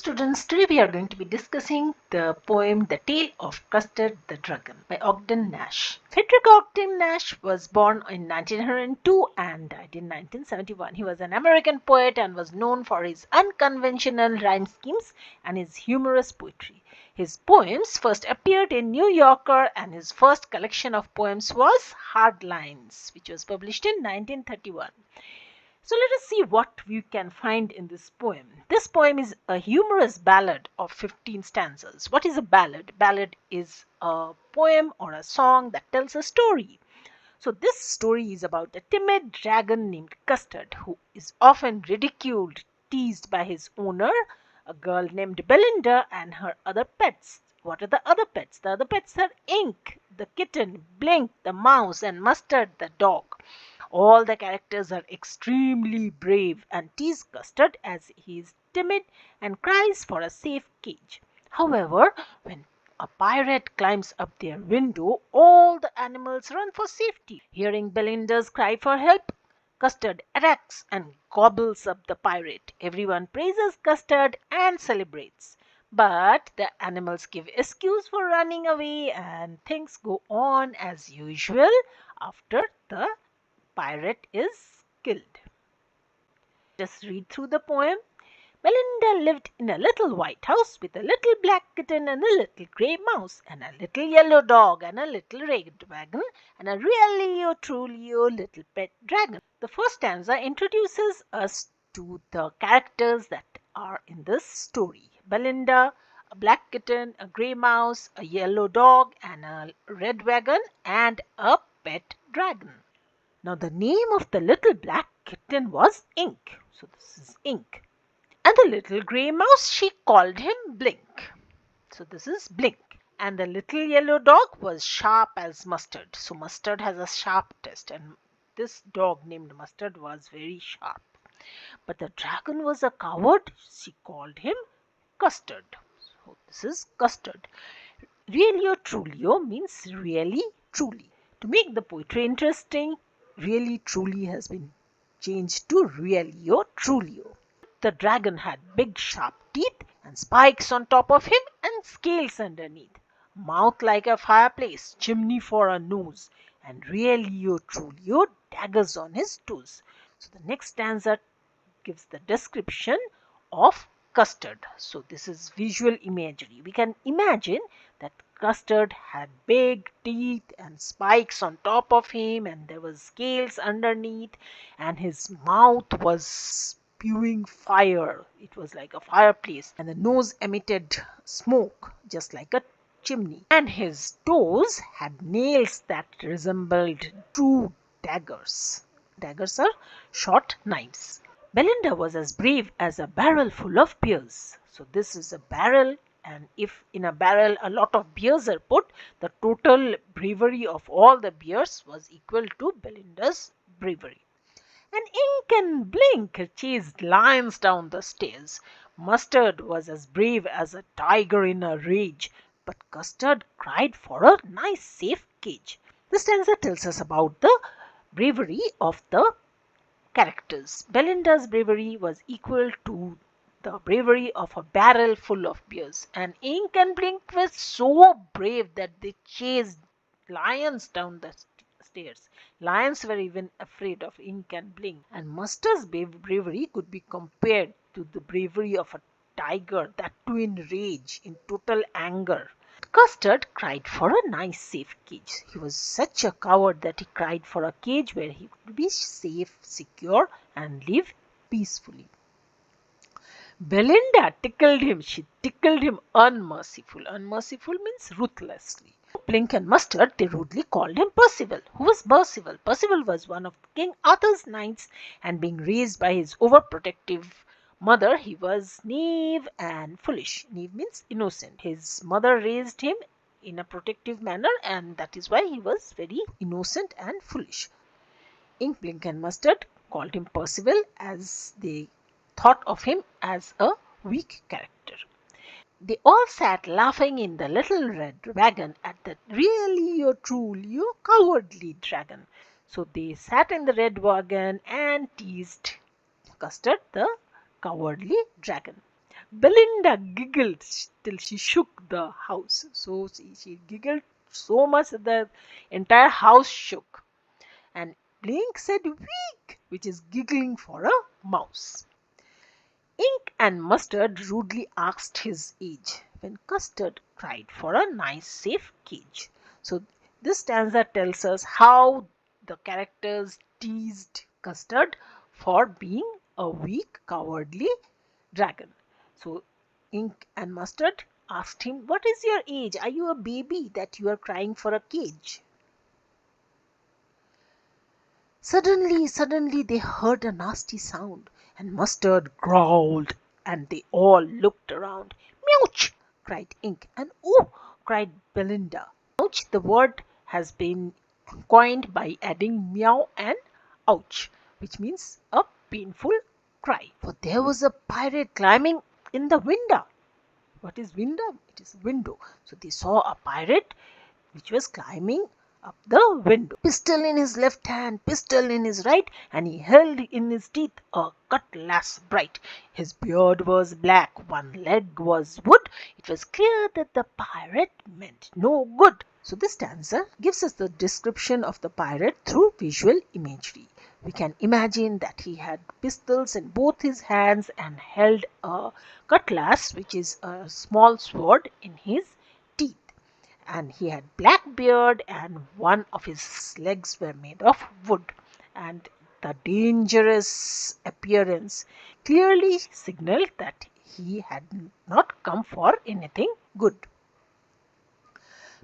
Students, today we are going to be discussing the poem The Tale of Custard the Dragon by Ogden Nash. Frederick Ogden Nash was born in 1902 and died in 1971. He was an American poet and was known for his unconventional rhyme schemes and his humorous poetry. His poems first appeared in New Yorker and his first collection of poems was Hard Lines, which was published in 1931. So let us see what we can find in this poem. This poem is a humorous ballad of 15 stanzas. What is a ballad? Ballad is a poem or a song that tells a story. So this story is about a timid dragon named Custard who is often ridiculed, teased by his owner, a girl named Belinda, and her other pets. What are the other pets? The other pets are Ink, the kitten, Blink, the mouse, and Mustard, the dog. All the characters are extremely brave and tease Custard as he is timid and cries for a safe cage. However, when a pirate climbs up their window, all the animals run for safety. Hearing Belinda's cry for help, Custard attacks and gobbles up the pirate. Everyone praises Custard and celebrates. But the animals give excuse for running away and things go on as usual after the pirate is killed. Just read through the poem. Belinda lived in a little white house with a little black kitten and a little grey mouse and a little yellow dog and a little red wagon and a really truly little pet dragon. The first stanza introduces us to the characters that are in this story. Belinda, a black kitten, a grey mouse, a yellow dog and a red wagon and a pet dragon. Now the name of the little black kitten was Ink. So this is Ink. And the little grey mouse, she called him Blink. So this is Blink. And the little yellow dog was sharp as Mustard. So Mustard has a sharp test and this dog named Mustard was very sharp. But the dragon was a coward. She called him Custard. So this is Custard. Really Trulio means really truly. To make the poetry interesting, really truly has been changed to realio trulio. The dragon had big sharp teeth and spikes on top of him and scales underneath, mouth like a fireplace, chimney for a nose, and realio trulio daggers on his toes. So the next stanza gives the description of Custard. So this is visual imagery. We can imagine that Custard had big teeth and spikes on top of him and there was scales underneath and his mouth was spewing fire. It was like a fireplace and the nose emitted smoke just like a chimney. And his toes had nails that resembled true daggers. Daggers are short knives. Belinda was as brave as a barrel full of beers. So this is a barrel, and if in a barrel a lot of beers are put, the total bravery of all the beers was equal to Belinda's bravery. And Ink and Blink chased lions down the stairs. Mustard was as brave as a tiger in a rage, but Custard cried for a nice safe cage. This stanza tells us about the bravery of the characters. Belinda's bravery was equal to the bravery of a barrel full of beers, and Ink and Blink were so brave that they chased lions down the stairs. Lions were even afraid of Ink and Blink, and Mustard's bravery could be compared to the bravery of a tiger, that too in rage, in total anger. Custard cried for a nice safe cage. He was such a coward that he cried for a cage where he could be safe, secure and live peacefully. Belinda tickled him. She tickled him unmerciful. Unmerciful means ruthlessly. Blink and Mustard, they rudely called him Percival. Who was Percival? Percival was one of King Arthur's knights and being raised by his overprotective mother, he was naive and foolish. Naive means innocent. His mother raised him in a protective manner and that is why he was very innocent and foolish. Ink, Blink and Mustard called him Percival as they thought of him as a weak character. They all sat laughing in the little red wagon at the really truly cowardly dragon. So they sat in the red wagon and teased Custard the cowardly dragon. Belinda giggled till she shook the house. So she giggled so much that the entire house shook. And Blink said "weak," which is giggling for a mouse. Ink and Mustard rudely asked his age, when Custard cried for a nice safe cage. So this stanza tells us how the characters teased Custard for being a weak, cowardly dragon. So Ink and Mustard asked him, "What is your age? Are you a baby that you are crying for a cage?" Suddenly they heard a nasty sound, and Mustard growled, and they all looked around. "Mouch!" cried Ink, and "Oh!" cried Belinda. "Mouch," the word has been coined by adding meow and ouch, which means a painful cry. For there was a pirate climbing in the window. What is window? It is window. So they saw a pirate which was climbing up the window. Pistol in his left hand, pistol in his right, and he held in his teeth a cutlass bright. His beard was black, one leg was wood. It was clear that the pirate meant no good. So this stanza gives us the description of the pirate through visual imagery. We can imagine that he had pistols in both his hands and held a cutlass, which is a small sword, in his teeth. And he had black beard, and one of his legs were made of wood. And the dangerous appearance clearly signaled that he had not come for anything good.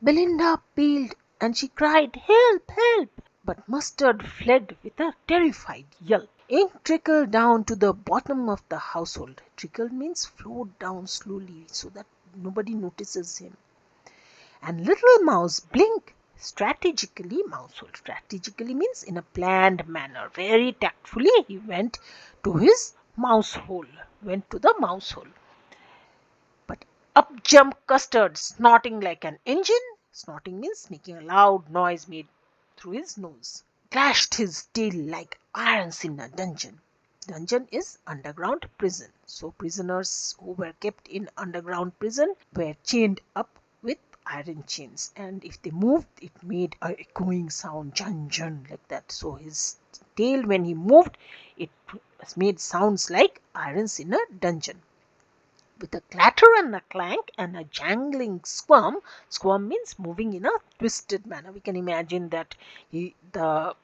Belinda pealed, and she cried, "Help! Help!" But Mustard fled with a terrified yelp. Ink trickled down to the bottom of the household. Trickle means flowed down slowly so that nobody notices him. And little Mouse Blink strategically, Mousehole strategically means in a planned manner. Very tactfully he went to his mouse hole, went to the mouse hole. But up jumped Custard, snorting like an engine. Snorting means making a loud noise made through his nose. Clashed his tail like irons in a dungeon. Dungeon is underground prison. So prisoners who were kept in underground prison were chained up with iron chains, and if they moved it made a echoing sound, jun jun, like that. So his tail, when he moved, it made sounds like irons in a dungeon. With a clatter and a clank and a jangling squirm. Squirm means moving in a twisted manner. We can imagine that the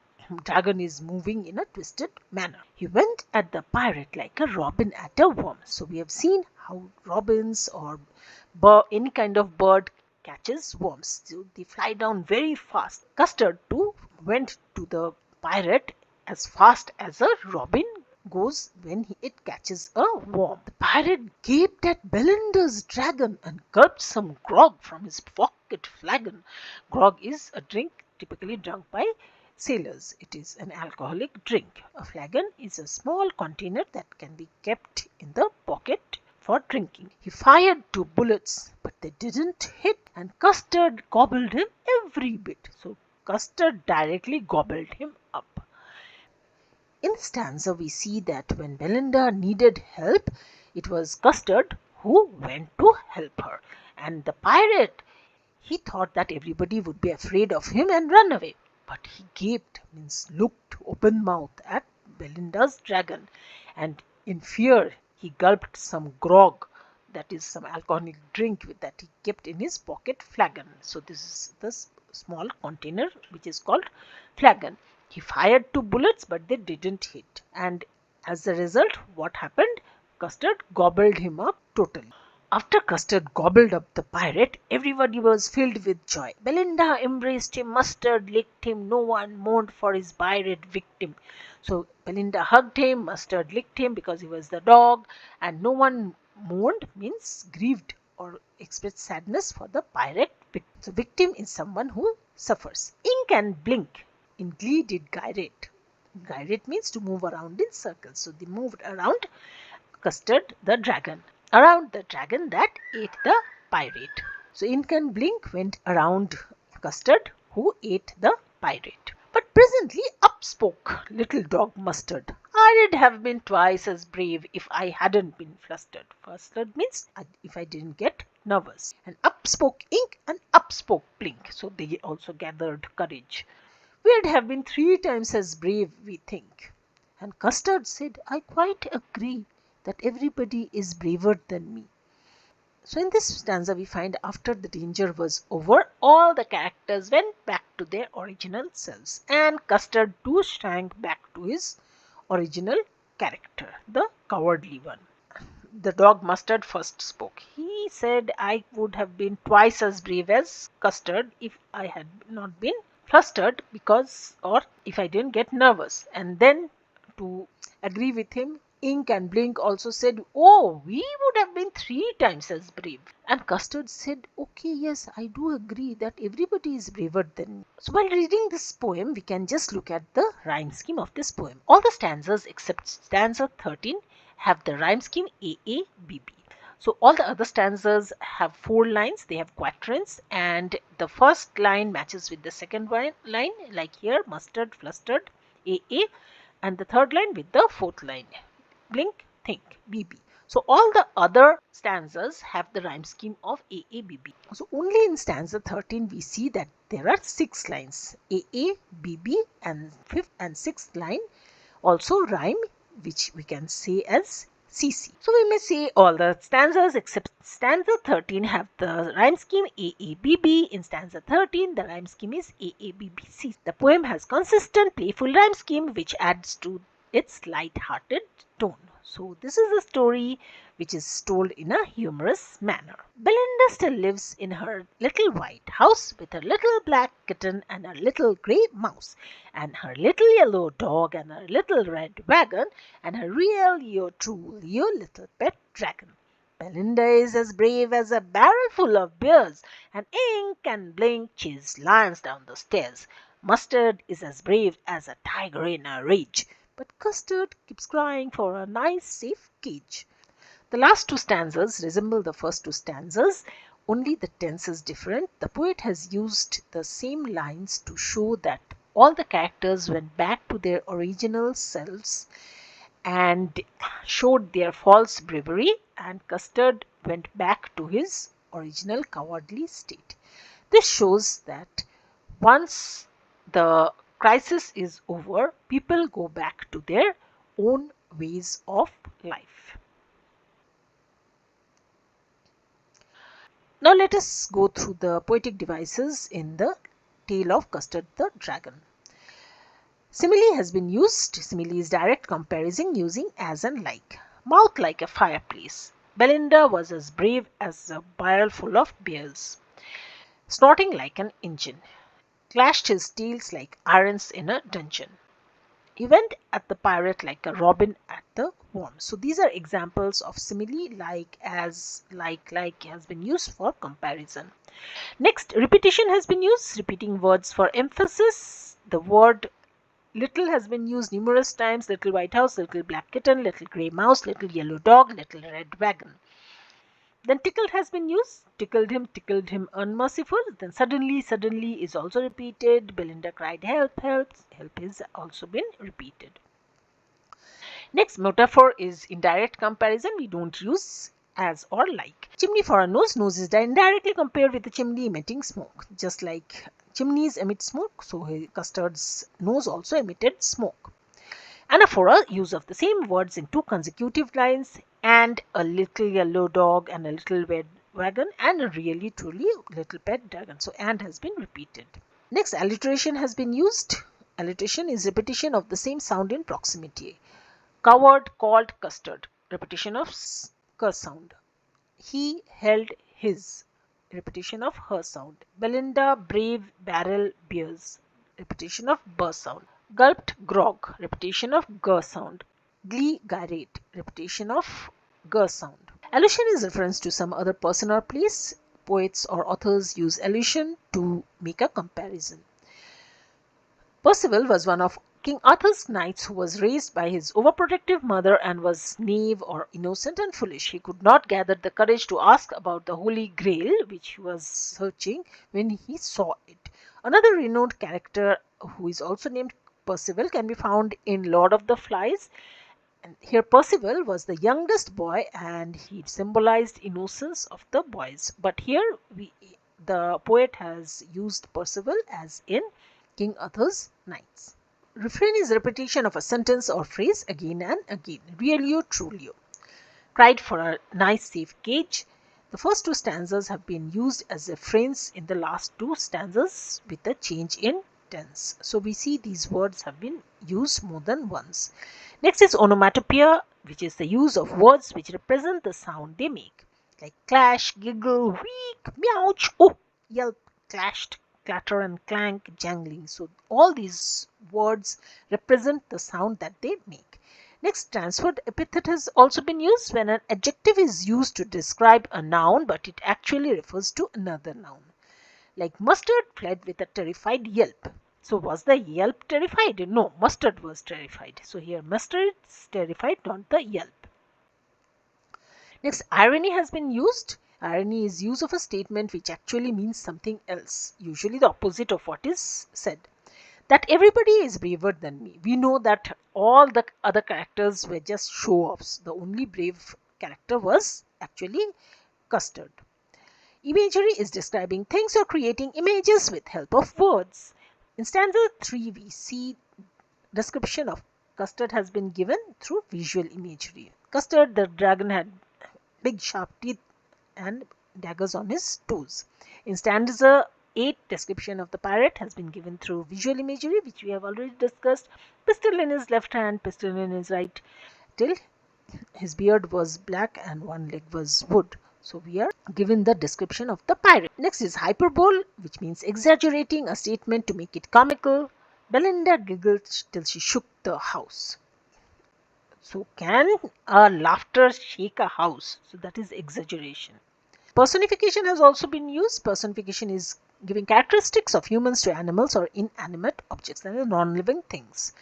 dragon is moving in a twisted manner. He went at the pirate like a robin at a worm. So we have seen how robins or any kind of bird catches worms. So they fly down very fast. Custard too went to the pirate as fast as a robin goes when it catches a worm. The pirate gaped at Belinda's dragon and gulped some grog from his pocket flagon. Grog is a drink typically drunk by sailors. It is an alcoholic drink. A flagon is a small container that can be kept in the pocket for drinking. He fired 2 bullets, but they didn't hit, and Custard gobbled him every bit. So Custard directly gobbled him up. In the stanza, we see that when Belinda needed help, it was Custard who went to help her. And the pirate, he thought that everybody would be afraid of him and run away. But he gaped, means looked open mouthed at Belinda's dragon. And in fear, he gulped some grog, that is some alcoholic drink that he kept in his pocket flagon. So this is the small container which is called flagon. He fired 2 bullets, but they didn't hit. And as a result, what happened? Custard gobbled him up totally. After Custard gobbled up the pirate, everybody was filled with joy. Belinda embraced him, Mustard licked him, no one mourned for his pirate victim. So Belinda hugged him, Mustard licked him because he was the dog, and no one mourned means grieved or expressed sadness for the pirate victim. So victim is someone who suffers. Ink and Blink in glee did gyrate. Gyrate means to move around in circles. So they moved around Custard the dragon, around the dragon that ate the pirate. So Ink and Blink went around Custard who ate the pirate. But presently up spoke little dog Mustard. I'd have been twice as brave if I hadn't been flustered. Flustered means if I didn't get nervous. And up spoke ink and up spoke blink. So they also gathered courage. We'd have been 3 times as brave, we think. And Custard said, I quite agree that everybody is braver than me. So in this stanza we find after the danger was over, all the characters went back to their original selves, and Custard too shrank back to his original character, the cowardly one. The dog Mustard first spoke. He said, I would have been twice as brave as Custard if I had not been flustered or if I didn't get nervous. And then to agree with him, Ink and Blink also said, oh, we would have been 3 times as brave. And Custard said, okay, yes, I do agree that everybody is braver than me. So while reading this poem, we can just look at the rhyme scheme of this poem. All the stanzas except stanza 13 have the rhyme scheme AABB. So all the other stanzas have 4 lines, they have quatrains, and the first line matches with the second line, like here, mustard, flustered, AA, and the third line with the fourth line, blink, think, BB. So all the other stanzas have the rhyme scheme of AABB. So only in stanza 13 we see that there are 6 lines, AABB, and 5th and 6th line also rhyme, which we can say as CC. So we may say all the stanzas except stanza 13 have the rhyme scheme AABB. In stanza 13, the rhyme scheme is AABBC. The poem has consistent, playful rhyme scheme which adds to its light-hearted tone. So this is a story which is told in a humorous manner. Belinda still lives in her little white house with her little black kitten and her little grey mouse and her little yellow dog and her little red wagon and her true little pet dragon. Belinda is as brave as a barrel full of beers, and Ink and Blink chase lions down the stairs. Mustard is as brave as a tiger in a rage, but Custard keeps crying for a nice safe cage. The last 2 stanzas resemble the first 2 stanzas, only the tense is different. The poet has used the same lines to show that all the characters went back to their original selves and showed their false bravery, and Custard went back to his original cowardly state. This shows that once the crisis is over, people go back to their own ways of life. Now let us go through the poetic devices in the tale of Custard the Dragon. Simile has been used. Simile is direct comparison using as and like. Mouth like a fireplace. Belinda was as brave as a barrel full of beers. Snorting like an engine. Clashed his teeth like irons in a dungeon. He went at the pirate like a robin at the worm. So these are examples of simile, like, as, like has been used for comparison. Next, repetition has been used, repeating words for emphasis. The word little has been used numerous times. Little white house, little black kitten, little grey mouse, little yellow dog, little red wagon. Then tickled has been used. Tickled him unmerciful. Then suddenly is also repeated. Belinda cried help, help. Help has also been repeated. Next, metaphor is indirect comparison. We don't use as or like. Chimney for a nose. Nose is indirectly compared with the chimney emitting smoke. Just like chimneys emit smoke, so Custard's nose also emitted smoke. Anaphora, use of the same words in 2 consecutive lines, and a little yellow dog and a little red wagon and a really truly little pet dragon. So and has been repeated. Next, alliteration has been used. Alliteration is repetition of the same sound in proximity. Coward called Custard, repetition of ker sound. He held his, repetition of her sound. Belinda brave barrel beers, repetition of ber sound. Gulped grog, repetition of g sound. Glee gyrate, repetition of g sound. Allusion is reference to some other person or place. Poets or authors use allusion to make a comparison. Percival was one of King Arthur's knights who was raised by his overprotective mother and was naive or innocent and foolish. He could not gather the courage to ask about the Holy Grail, which he was searching when he saw it. Another renowned character who is also named Percival can be found in Lord of the Flies, Here Percival was the youngest boy and he symbolized innocence of the boys. But here the poet has used Percival as in King Arthur's knights. Refrain is repetition of a sentence or phrase again and again. Realio, trulio. Cried for a nice safe cage. The first two stanzas have been used as refrains in the last two stanzas with a change in tense. So we see these words have been used more than once. Next is onomatopoeia, which is the use of words which represent the sound they make, like clash, giggle, weak, meouch, oh, yelp, clashed, clatter and clank, jangling. So all these words represent the sound that they make. Next, transferred epithet has also been used when an adjective is used to describe a noun, but it actually refers to another noun. Like Mustard fled with a terrified yelp. So was the yelp terrified? No, Mustard was terrified. So here Mustard is terrified, not the yelp. Next, irony has been used. Irony is use of a statement which actually means something else, usually the opposite of what is said. That everybody is braver than me. We know that all the other characters were just show-offs. The only brave character was actually Custard. Imagery is describing things or creating images with help of words. In stanza 3, we see description of Custard has been given through visual imagery. Custard, the dragon, had big sharp teeth and daggers on his toes. In stanza 8, description of the pirate has been given through visual imagery, which we have already discussed. Pistol in his left hand, pistol in his right, till his beard was black and one leg was wood. So we are given the description of the pirate. Next is hyperbole, which means exaggerating a statement to make it comical. Belinda giggled till she shook the house. So can a laughter shake a house? So that is exaggeration. Personification has also been used. Personification is giving characteristics of humans to animals or inanimate objects, that is non-living things.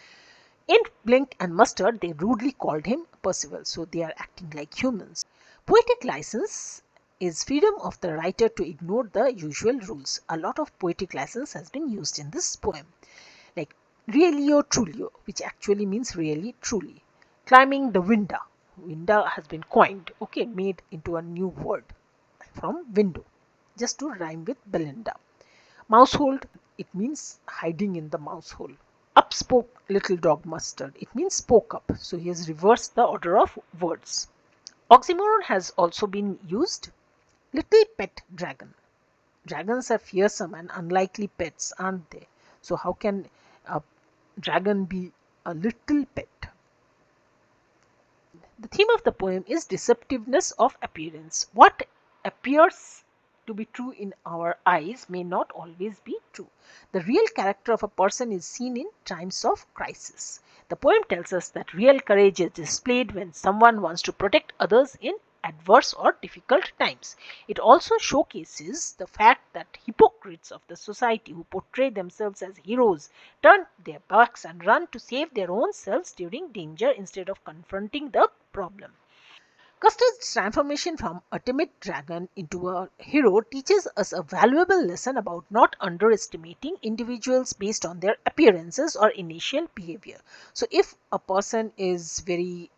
In Blink and Mustard, they rudely called him Percival, so they are acting like humans. Poetic license is freedom of the writer to ignore the usual rules. A lot of poetic license has been used in this poem, like realio trulio, which actually means really truly. Climbing the window. Window has been coined, okay, made into a new word from window, just to rhyme with Belinda. Mousehold, it means hiding in the mousehole. Up spoke little dog Mustard, it means spoke up. So he has reversed the order of words. Oxymoron has also been used. Little pet dragon. Dragons are fearsome and unlikely pets, aren't they? So how can a dragon be a little pet? The theme of the poem is deceptiveness of appearance. What appears to be true in our eyes may not always be true. The real character of a person is seen in times of crisis. The poem tells us that real courage is displayed when someone wants to protect others in adverse or difficult times. It also showcases the fact that hypocrites of the society who portray themselves as heroes turn their backs and run to save their own selves during danger instead of confronting the problem. Custard's transformation from a timid dragon into a hero teaches us a valuable lesson about not underestimating individuals based on their appearances or initial behavior. So if a person is very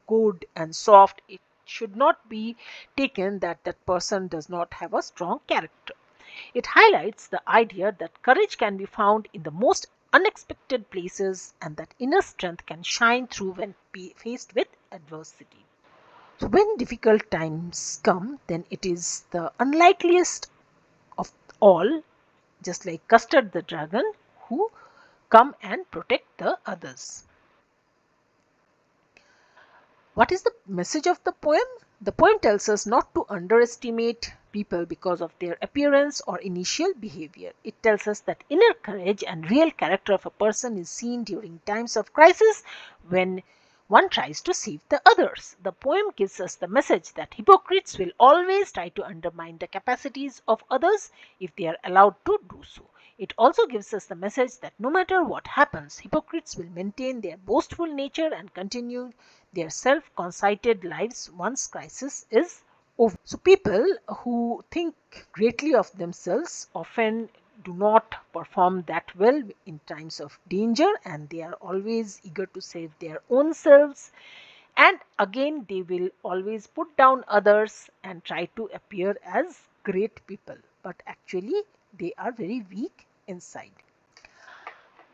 good and soft, it should not be taken that that person does not have a strong character. It highlights the idea that courage can be found in the most unexpected places and that inner strength can shine through when faced with adversity. So when difficult times come, then it is the unlikeliest of all, just like Custard the dragon, who come and protect the others. What is the message of the poem? The poem tells us not to underestimate people because of their appearance or initial behavior. It tells us that inner courage and real character of a person is seen during times of crisis when one tries to save the others. The poem gives us the message that hypocrites will always try to undermine the capacities of others if they are allowed to do so. It also gives us the message that no matter what happens, hypocrites will maintain their boastful nature and continue their self-conceited lives once crisis is over. So people who think greatly of themselves often do not perform that well in times of danger, and they are always eager to save their own selves And again, they will always put down others and try to appear as great people, but actually they are very weak inside.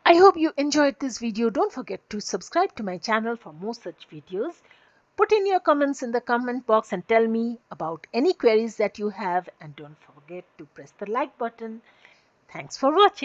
I hope you enjoyed this video. Don't forget to subscribe to my channel for more such videos. Put in your comments in the comment box and tell me about any queries that you have, and don't forget to press the like button. Thanks for watching.